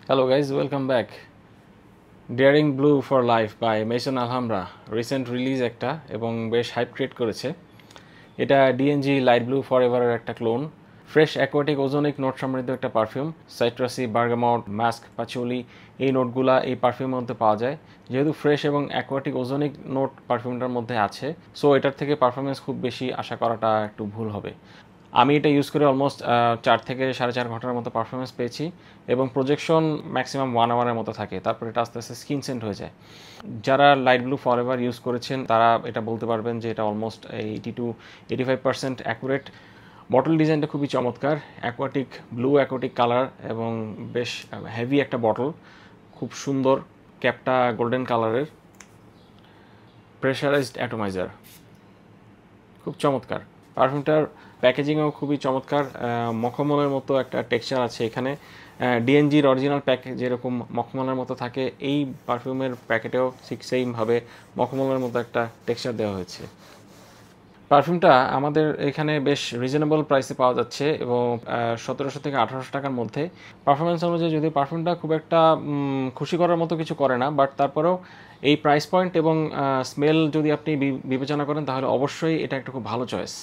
Hello guys, welcome back. Daring Blue for Life by Mason Alhambra recent release একটা এবং বেশ hype create করেছে। এটা ডিএনজি লাইট ব্লু ফরএভারের একটা ক্লোন। ফ্রেশ অ্যাকোয়াটিক ওজোনিক নোট সমৃদ্ধ একটা পারফিউম। সাইট্রাসি, বার্গামট, মাস্ক, পাচুলি এই নোটগুলা এই পারফিউমের মধ্যে পাওয়া যায়। যেহেতু ফ্রেশ এবং অ্যাকোয়াটিক ওজোনিক নোট পারফিউমটার মধ্যে আছে, সো এটার থেকে পারফরমেন্স খুব বেশি আশা করাটা একটু ভুল হবে। আমি এটা ইউজ করে অলমোস্ট 4 থেকে 4.5 ঘন্টার মতো পারফরমেন্স পেয়েছি এবং প্রজেকশন ম্যাক্সিমাম 1 আওয়ারের মতো থাকে, তারপর এটা আস্তে আস্তে স্কিন সেন্ট হয়ে যায়। যারা লাইট ব্লু ফরএভার ইউজ করেছেন তারা এটা বলতে পারবেন যে এটা অলমোস্ট 80 to 85% অ্যাকুরেট। বটল ডিজাইনটা খুবই চমৎকার, অ্যাকোয়াটিক ব্লু অ্যাকোয়াটিক কালার এবং বেশ হেভি একটা বটল, খুব সুন্দর। ক্যাপটা গোল্ডেন কালারের, প্রেশারাইজড অ্যাটোমাইজার, খুব চমৎকার। পারফিউমটার প্যাকেজিংও খুবই চমৎকার, মখমলের মতো একটা টেক্সচার আছে এখানে। ডিএনজির অরিজিনাল প্যাক যেরকম মখমলের মতো থাকে, এই পারফিউমের প্যাকেটেও ঠিক সেইমভাবে মখমলের মতো একটা টেক্সচার দেওয়া হয়েছে। পারফিউমটা আমাদের এখানে বেশ রিজনেবল প্রাইসে পাওয়া যাচ্ছে এবং 1700 থেকে 1800 টাকার মধ্যে। পারফরমেন্স অনুযায়ী যদি পারফিউমটা খুব একটা খুশি করার মতো কিছু করে না, বাট তারপরেও এই প্রাইস পয়েন্ট এবং স্মেল যদি আপনি বিবেচনা করেন তাহলে অবশ্যই এটা একটা খুব ভালো চয়েস।